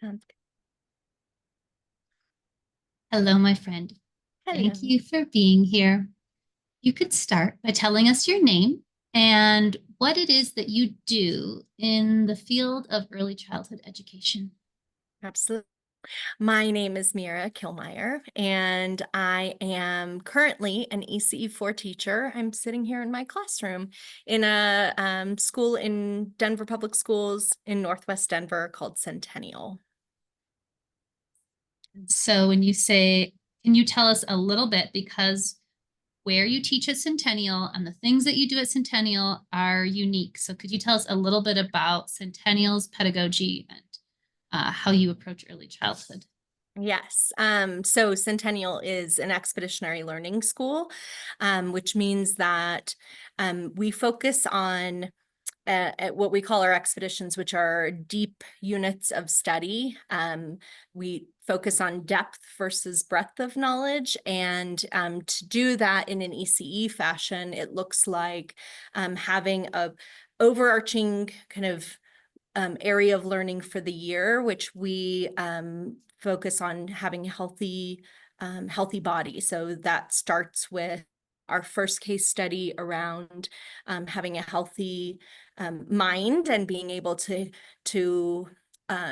Sounds good. Hello, my friend. Thank Hello. you for being here. You could start by telling us your name and what it is that you do in the field of early childhood education. Absolutely. My name is Mira Killmeyer, and I am currently an ECE4 teacher. I'm sitting here in my classroom in a school in Denver Public Schools in Northwest Denver called Centennial. So, when you say, can you tell us a little bit because where you teach at Centennial and the things that you do at Centennial are unique. So, could you tell us a little bit about Centennial's pedagogy and how you approach early childhood? Yes. So Centennial is an expeditionary learning school, which means that we focus on at what we call our expeditions, which are deep units of study. We focus on depth versus breadth of knowledge. And to do that in an ECE fashion, it looks like having a overarching kind of area of learning for the year, which we focus on having healthy body. So that starts with our first case study around having a healthy mind and being able to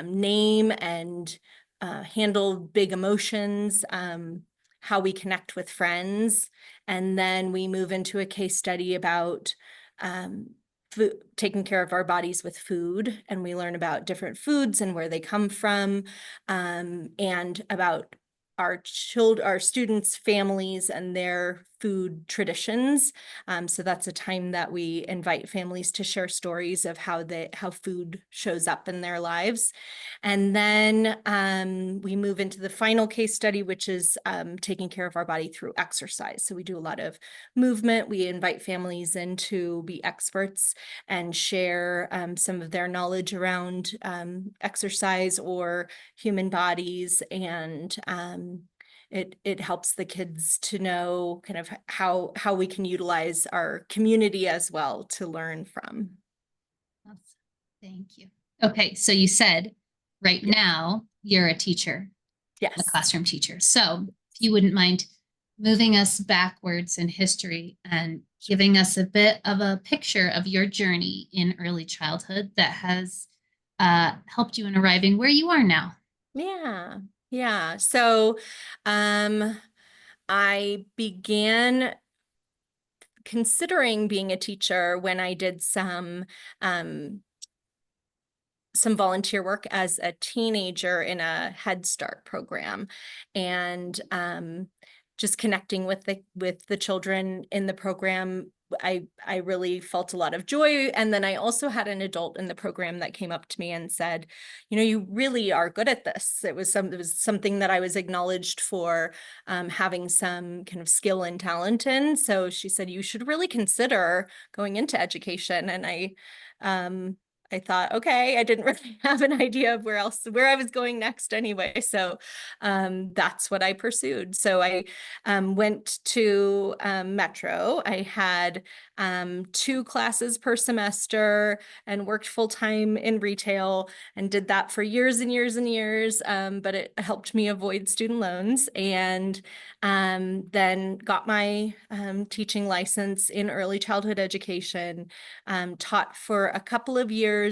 name and handle big emotions, how we connect with friends. And then we move into a case study about taking care of our bodies with food, and we learn about different foods and where they come from, and about our students' families and their food traditions. So that's a time that we invite families to share stories of how food shows up in their lives. And then we move into the final case study, which is taking care of our body through exercise. So we do a lot of movement. We invite families in to be experts and share some of their knowledge around exercise or human bodies. And it helps the kids to know kind of how we can utilize our community as well to learn from. Awesome. Thank you. Okay, so you said right Yeah. now you're a teacher, a Yes. classroom teacher. So if you wouldn't mind moving us backwards in history and giving us a bit of a picture of your journey in early childhood that has helped you in arriving where you are now. Yeah. Yeah. So I began considering being a teacher when I did some volunteer work as a teenager in a Head Start program, and just connecting with the children in the program. I really felt a lot of joy. And then I also had an adult in the program that came up to me and said, you really are good at this. It was something that I was acknowledged for having some kind of skill and talent in. So she said, you should really consider going into education. And I thought, okay, I didn't really have an idea of where I was going next anyway. So that's what I pursued. So I went to Metro. I had 2 classes per semester and worked full time in retail and did that for years and years and years. But it helped me avoid student loans, and then got my teaching license in early childhood education, taught for a couple of years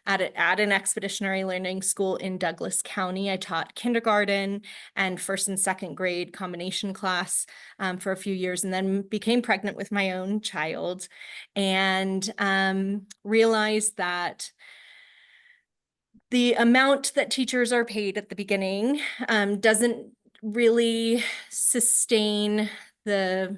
at an expeditionary learning school in Douglas County. I taught kindergarten and first and second grade combination class for a few years, and then became pregnant with my own child, and realized that the amount that teachers are paid at the beginning doesn't really sustain the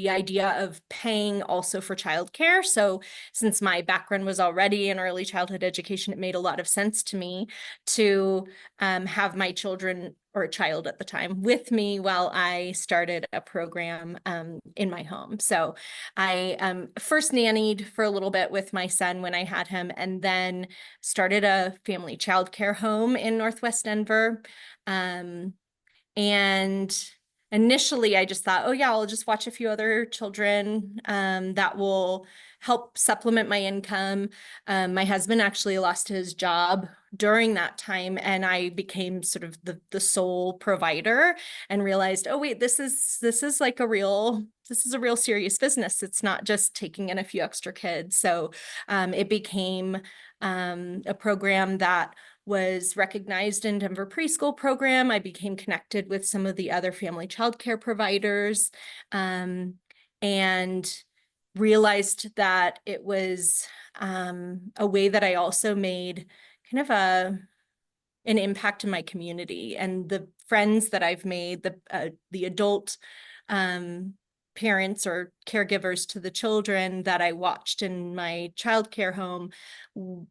idea of paying also for childcare. So since my background was already in early childhood education, it made a lot of sense to me to have my children, or a child at the time, with me while I started a program in my home. So I first nannied for a little bit with my son when I had him, and then started a family childcare home in Northwest Denver. And initially I just thought, oh yeah, I'll just watch a few other children that will help supplement my income. My husband actually lost his job during that time, and I became sort of the sole provider, and realized, oh wait, this is like this is a real serious business. It's not just taking in a few extra kids. So it became a program that was recognized in Denver preschool program. I became connected with some of the other family childcare providers, and realized that it was a way that I also made kind of an impact in my community, and the friends that I've made, the adult parents or caregivers to the children that I watched in my childcare home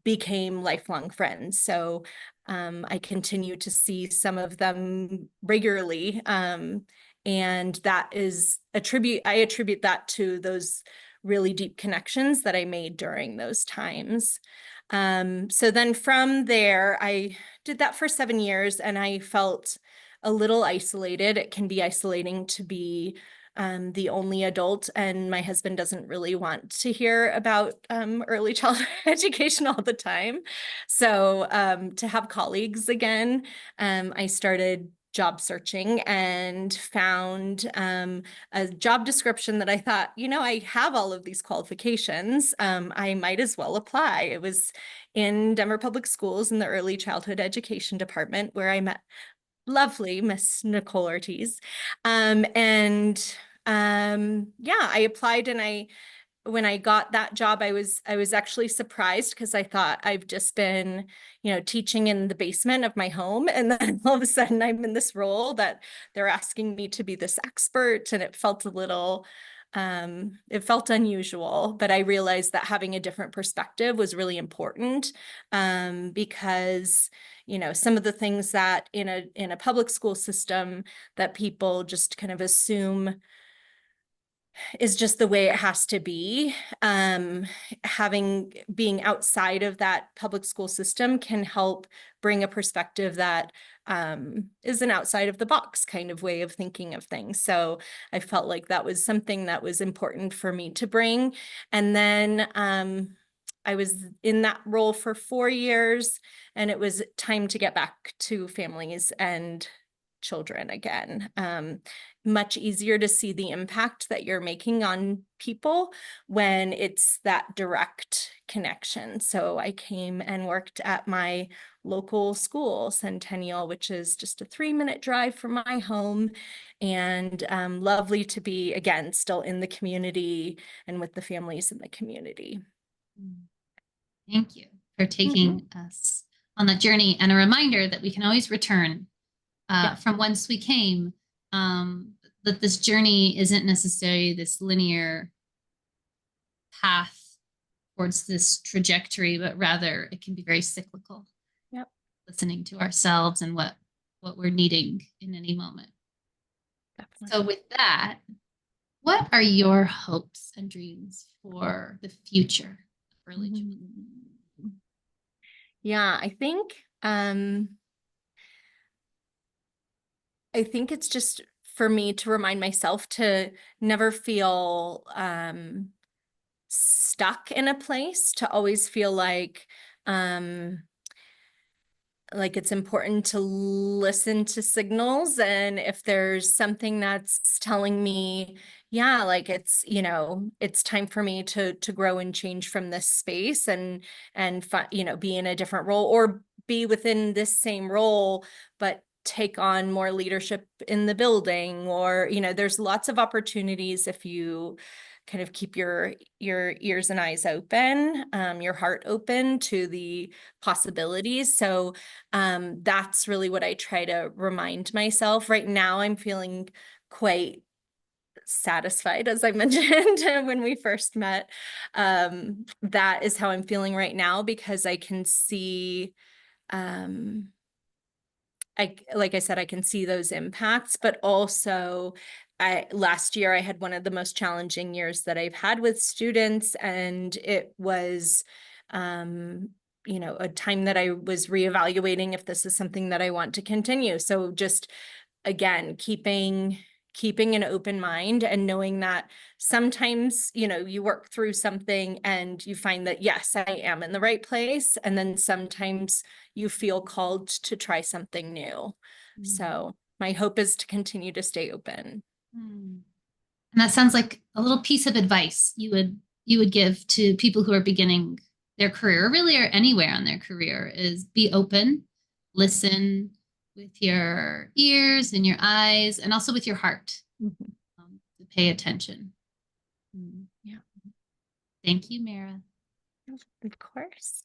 became lifelong friends. So I continue to see some of them regularly. And that is I attribute that to those really deep connections that I made during those times. So then from there, I did that for 7 years, and I felt a little isolated. It can be isolating to be the only adult, and my husband doesn't really want to hear about early childhood education all the time. So to have colleagues again, I started job searching and found a job description that I thought, I have all of these qualifications. I might as well apply. It was in Denver Public Schools in the early childhood education department, where I met lovely Miss Nicole Ortiz. Yeah, I applied, and when I got that job, I was actually surprised, because I thought I've just been, teaching in the basement of my home, and then all of a sudden I'm in this role that they're asking me to be this expert, and it felt unusual, but I realized that having a different perspective was really important, because some of the things that in a public school system that people just kind of assume is just the way it has to be. Being outside of that public school system can help bring a perspective that is an outside of the box kind of way of thinking of things. So I felt like that was something that was important for me to bring. And then I was in that role for 4 years, and it was time to get back to families and children again. Much easier to see the impact that you're making on people when it's that direct connection. So I came and worked at my local school, Centennial, which is just a 3-minute drive from my home, and lovely to be, again, still in the community and with the families in the community. Thank you for taking us on that journey, and a reminder that we can always return from whence we came, that this journey isn't necessarily this linear path towards this trajectory, but rather it can be very cyclical. Yep. Listening to ourselves and what we're needing in any moment. Definitely. So with that, what are your hopes and dreams for the future of early childhood? Yeah, I think it's just for me to remind myself to never feel stuck in a place, to always feel like it's important to listen to signals. And if there's something that's telling me, yeah, like it's time for me to grow and change from this space, and be in a different role, or be within this same role, but take on more leadership in the building, or there's lots of opportunities if you kind of keep your ears and eyes open, your heart open to the possibilities. So that's really what I try to remind myself. Right now, I'm feeling quite satisfied, as I mentioned when we first met. That is how I'm feeling right now, because I can see, like I said, I can see those impacts, but also last year I had one of the most challenging years that I've had with students, and it was a time that I was reevaluating if this is something that I want to continue. So just again, keeping keeping an open mind and knowing that sometimes, you know, you work through something and you find that, yes, I am in the right place. And then sometimes you feel called to try something new. So my hope is to continue to stay open. Mm. And that sounds like a little piece of advice you would give to people who are beginning their career, or really are anywhere on their career, is be open, listen with your ears and your eyes, and also with your heart, Mhm. to pay attention. Yeah, Thank you, Mira. of course.